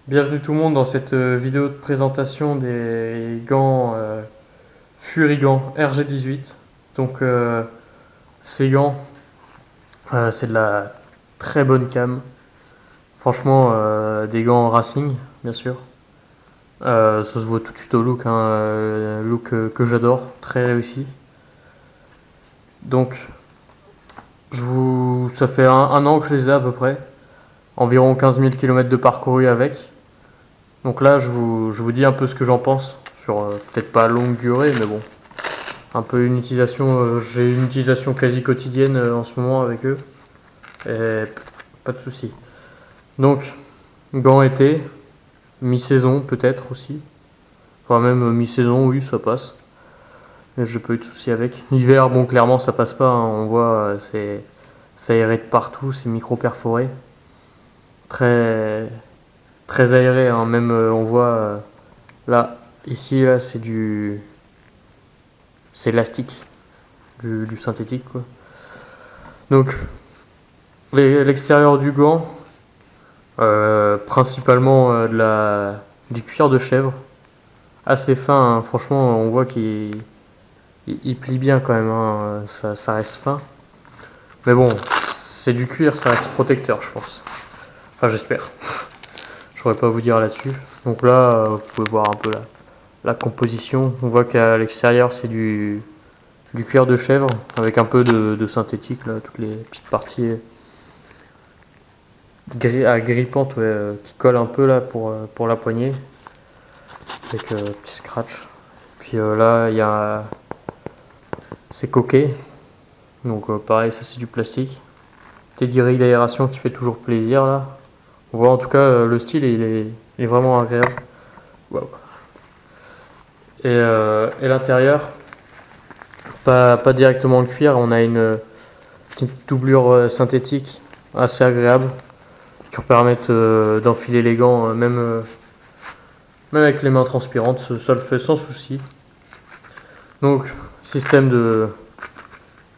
Bienvenue tout le monde dans cette vidéo de présentation des gants Furigant RG18. Donc ces gants, c'est de la très bonne cam. Franchement, des gants racing, bien sûr. Ça se voit tout de suite au look, hein, look que j'adore, très réussi. Donc, ça fait un an que je les ai à peu près. Environ 15 000 km de parcouru avec. Donc là, je vous dis un peu ce que j'en pense, sur peut-être pas longue durée, mais bon, un peu une utilisation, j'ai une utilisation quasi quotidienne en ce moment avec eux, et pas de souci. Donc, gants été, mi-saison peut-être aussi, enfin même mi-saison, oui, ça passe. J'ai pas eu de soucis avec. Hiver, bon, clairement, ça passe pas, hein, on voit, ça aéré de partout, c'est micro-perforé, très, très aéré, hein, même on voit là, ici, là, c'est élastique, du synthétique, quoi. Donc, l'extérieur du gant, principalement du cuir de chèvre, assez fin, hein. Franchement, on voit qu'il plie bien quand même, hein. Ça reste fin. Mais bon, c'est du cuir, ça reste protecteur, je pense. Enfin, j'espère. Je pourrais pas vous dire là-dessus. Donc là, vous pouvez voir un peu la composition. On voit qu'à l'extérieur, c'est du cuir de chèvre avec un peu de synthétique, là, toutes les petites parties grippantes, ouais, qui collent un peu là pour la poignée, avec petit scratch. Puis là, c'est coquet, donc pareil, ça c'est du plastique. Petite grille d'aération qui fait toujours plaisir là. On voit en tout cas le style, il est vraiment agréable. Wow. Et l'intérieur, pas directement le cuir, on a une petite doublure synthétique assez agréable qui permettent d'enfiler les gants, même avec les mains transpirantes, ça le fait sans souci. Donc, système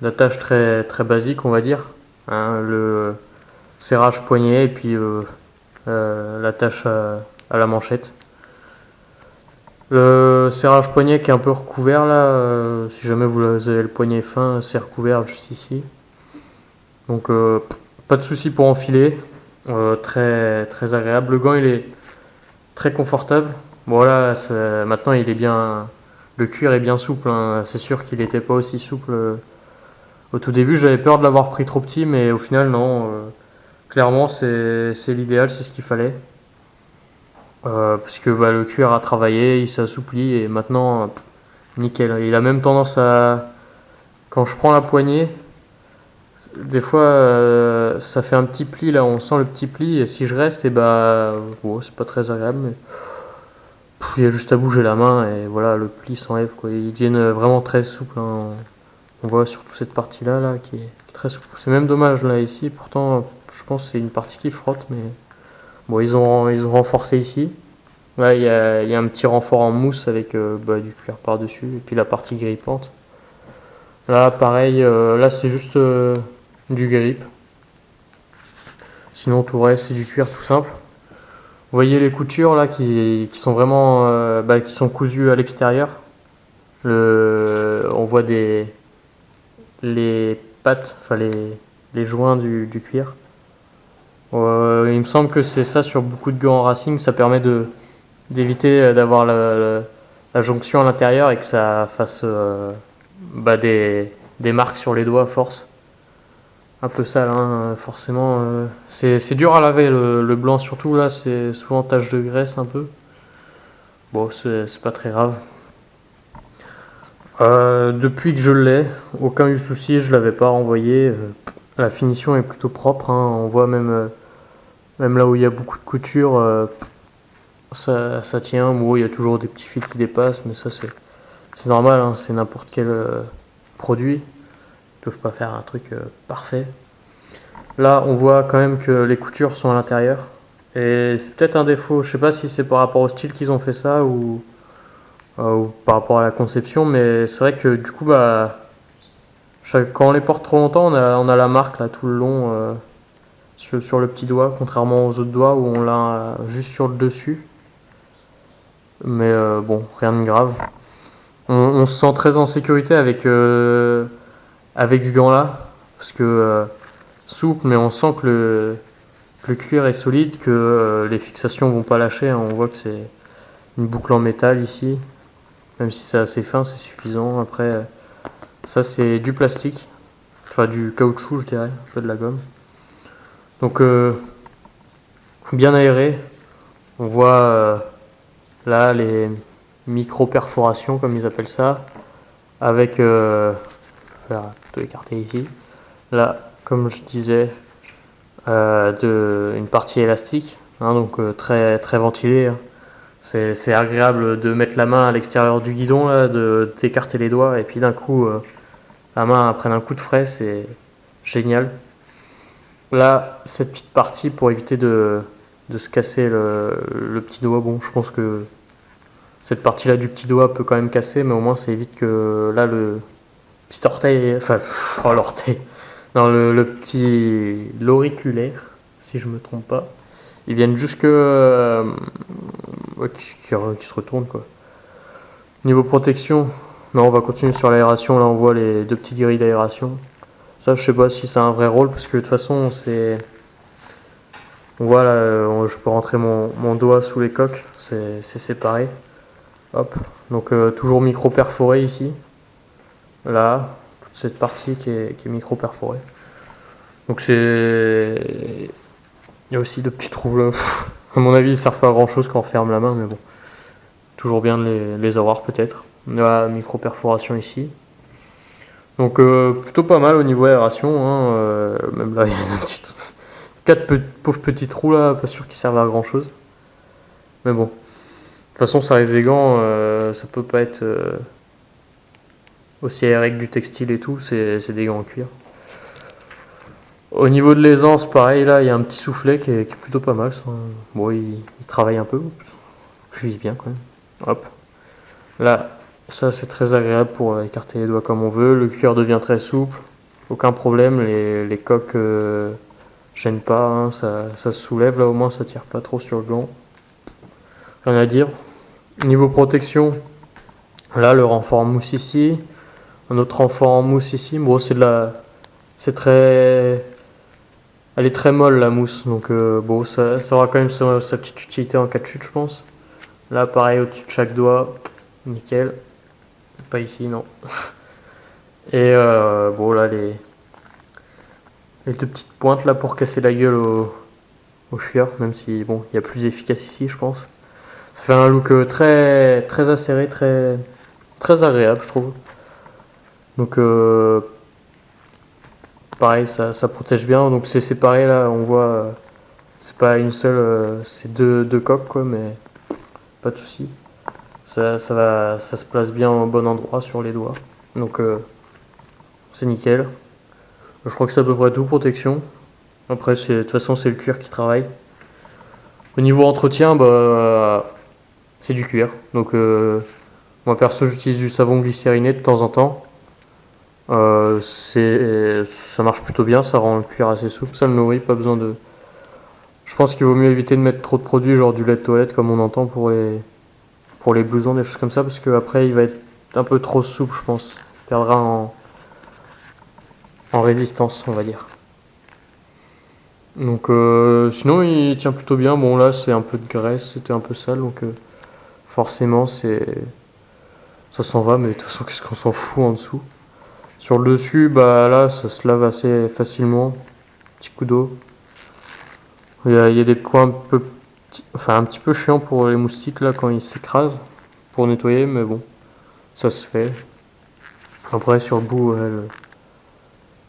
d'attache très, très basique, on va dire, hein, le serrage poignet et puis l'attache à la manchette. Le serrage poignet qui est un peu recouvert là, si jamais vous avez le poignet fin, c'est recouvert juste ici. Donc pas de souci pour enfiler, très, très agréable. Le gant il est très confortable. Bon voilà, maintenant il est bien, le cuir est bien souple, hein. C'est sûr qu'il n'était pas aussi souple au tout début. J'avais peur de l'avoir pris trop petit, mais au final non. Clairement c'est l'idéal, c'est ce qu'il fallait. Parce que bah, le cuir a travaillé, il s'assouplit et maintenant nickel. Il a même tendance à, quand je prends la poignée, des fois ça fait un petit pli là, on sent le petit pli et si je reste, et bah bon, c'est pas très agréable, mais il y a juste à bouger la main et voilà, le pli s'enlève quoi. Ils deviennent vraiment très souples, hein. On voit surtout cette partie là qui est très souple. C'est même dommage là ici, pourtant je pense que c'est une partie qui frotte, mais bon, ils ont renforcé ici. Là il y a un petit renfort en mousse avec du cuir par dessus et puis la partie grippante. Là pareil, là c'est juste du grip. Sinon tout le reste c'est du cuir tout simple. Vous voyez les coutures là qui sont vraiment qui sont cousues à l'extérieur. On voit les pattes, enfin les joints du cuir. Il me semble que c'est ça sur beaucoup de gants en racing, ça permet d'éviter d'avoir la jonction à l'intérieur et que ça fasse des marques sur les doigts à force. Un peu sale, hein, forcément. C'est dur à laver le blanc, surtout là, c'est souvent tache de graisse un peu. Bon, c'est pas très grave. Depuis que je l'ai, aucun eu souci, je l'avais pas renvoyé. La finition est plutôt propre, hein, on voit même là où il y a beaucoup de couture, ça tient. Bon, il y a toujours des petits fils qui dépassent, mais ça c'est normal, hein, c'est n'importe quel produit. Ils peuvent pas faire un truc parfait. Là, on voit quand même que les coutures sont à l'intérieur. Et c'est peut-être un défaut. Je sais pas si c'est par rapport au style qu'ils ont fait ça ou par rapport à la conception, mais c'est vrai que du coup, quand on les porte trop longtemps, on a la marque là tout le long sur le petit doigt, contrairement aux autres doigts où on l'a juste sur le dessus. Mais bon, rien de grave. On se sent très en sécurité avec ce gant-là, parce que souple, mais on sent que le cuir est solide, que les fixations vont pas lâcher, hein. On voit que c'est une boucle en métal ici, même si c'est assez fin, c'est suffisant. Après, ça c'est du plastique, enfin du caoutchouc, je dirais, un peu de la gomme. Donc bien aéré. On voit là les micro-perforations, comme ils appellent ça, avec, je vais tout écarter ici, là, comme je disais, une partie élastique, hein, donc très, très ventilée, hein. C'est agréable de mettre la main à l'extérieur du guidon, là, d'écarter les doigts, et puis d'un coup, la main prenne un coup de frais, c'est génial. Là, cette petite partie, pour éviter de se casser le petit doigt, bon, je pense que cette partie-là du petit doigt peut quand même casser, mais au moins ça évite que là, le petit orteil, enfin, oh, l'orteil, non, le petit l'auriculaire, si je me trompe pas, ils viennent jusque qui se retourne, quoi. Niveau protection, non, on va continuer sur l'aération. Là, on voit les deux petites grilles d'aération. Ça, je sais pas si c'est un vrai rôle, parce que de toute façon, c'est, on voit là, je peux rentrer mon doigt sous les coques, c'est séparé. Hop, donc toujours micro perforé ici. Là, toute cette partie qui est micro perforée. Donc c'est, il y a aussi de petits trous là. À mon avis, ils servent pas à grand chose quand on ferme la main, mais bon, toujours bien de les avoir peut-être. Là, micro perforation ici. Donc plutôt pas mal au niveau aération, hein, même là il y a un petit, 4 pauvres petits trous là, pas sûr qu'ils servent à grand chose. Mais bon, de toute façon ça reste des gants, ça peut pas être aussi aéré que du textile et tout, c'est des gants en cuir. Au niveau de l'aisance, pareil, là il y a un petit soufflet qui est plutôt pas mal. Ça. Bon, il travaille un peu, je vise bien quand même. Hop, là ça c'est très agréable pour écarter les doigts comme on veut, le cuir devient très souple, aucun problème, les coques gênent pas, hein, ça se soulève, là au moins ça tire pas trop sur le gant. Rien à dire. Niveau protection, là le renfort en mousse ici, un autre renfort en mousse ici, bon c'est très, elle est très molle la mousse, donc bon ça aura quand même sa petite utilité en cas de chute je pense. Là pareil au-dessus de chaque doigt, nickel, pas ici non. Et bon là les deux petites pointes là pour casser la gueule au cuir, même si bon il y a plus efficace ici je pense. Ça fait un look très, très acéré, très, très agréable je trouve. Donc pareil ça protège bien, donc c'est séparé là, on voit c'est pas une seule, c'est deux coques quoi, mais pas de soucis. Ça se place bien au bon endroit sur les doigts, donc c'est nickel. Je crois que c'est à peu près tout protection. Après de toute façon c'est le cuir qui travaille. Au niveau entretien, bah c'est du cuir, donc moi perso j'utilise du savon glycériné de temps en temps. Ça marche plutôt bien, ça rend le cuir assez souple, ça le nourrit, pas besoin de. Je pense qu'il vaut mieux éviter de mettre trop de produits, genre du lait de toilette comme on entend pour les blousons, des choses comme ça, parce qu'après il va être un peu trop souple, je pense. Il perdra en résistance, on va dire. Donc sinon il tient plutôt bien. Bon là c'est un peu de graisse, c'était un peu sale, donc forcément ça s'en va, mais de toute façon qu'est-ce qu'on s'en fout en dessous. Sur le dessus, bah là ça se lave assez facilement, petit coup d'eau. Il y a des coins un petit peu chiants pour les moustiques là quand ils s'écrasent pour nettoyer, mais bon, ça se fait. Après sur le bout,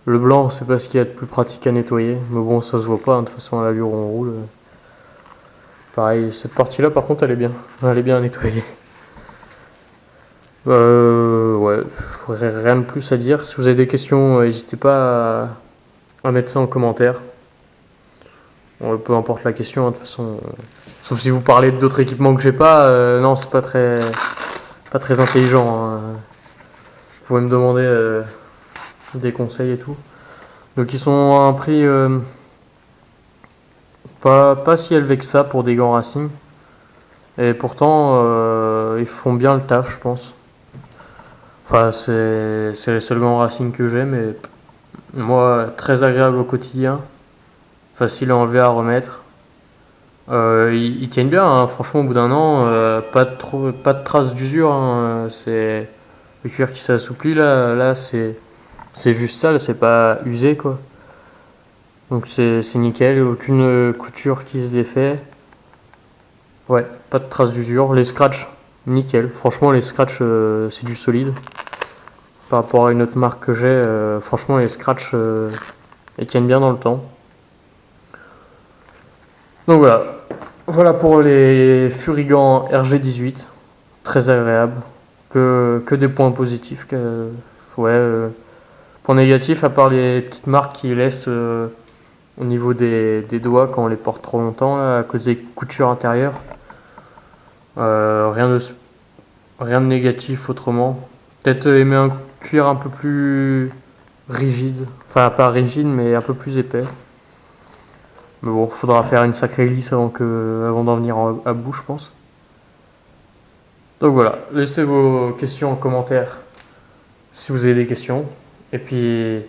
le blanc c'est pas ce qu'il y a de plus pratique à nettoyer, mais bon ça se voit pas, hein, de toute façon à l'allure où on roule. Pareil, cette partie là par contre elle est bien nettoyée. Ouais, rien de plus à dire. Si vous avez des questions, n'hésitez pas à mettre ça en commentaire. Peu importe la question, hein, de toute façon. Sauf si vous parlez d'autres équipements que j'ai pas, non, c'est pas très intelligent, hein. Vous pouvez me demander des conseils et tout. Donc ils sont à un prix Pas si élevé que ça pour des gants Racing. Et pourtant, ils font bien le taf, je pense. Enfin, c'est les seuls gants Racing que j'ai, mais moi, très agréable au quotidien. Facile à enlever, à remettre. Ils tiennent bien, hein. Franchement, au bout d'un an, pas de traces d'usure, hein. C'est le cuir qui s'assouplit là, c'est juste ça, c'est pas usé quoi. Donc c'est nickel, aucune couture qui se défait. Ouais, pas de traces d'usure. Les scratchs, nickel. Franchement, les scratchs, c'est du solide. Par rapport à une autre marque que j'ai, franchement, les scratchs, ils tiennent bien dans le temps. Donc voilà. Voilà pour les Furigants RG18. Très agréable. Que des points positifs. Ouais, points négatifs, à part les petites marques qui laissent au niveau des doigts quand on les porte trop longtemps, là, à cause des coutures intérieures. Rien de négatif autrement. Peut-être aimer un cuir un peu plus rigide. Enfin, pas rigide, mais un peu plus épais. Mais bon, faudra faire une sacrée glisse avant d'en venir à bout, je pense. Donc voilà, laissez vos questions en commentaire si vous avez des questions. Et puis,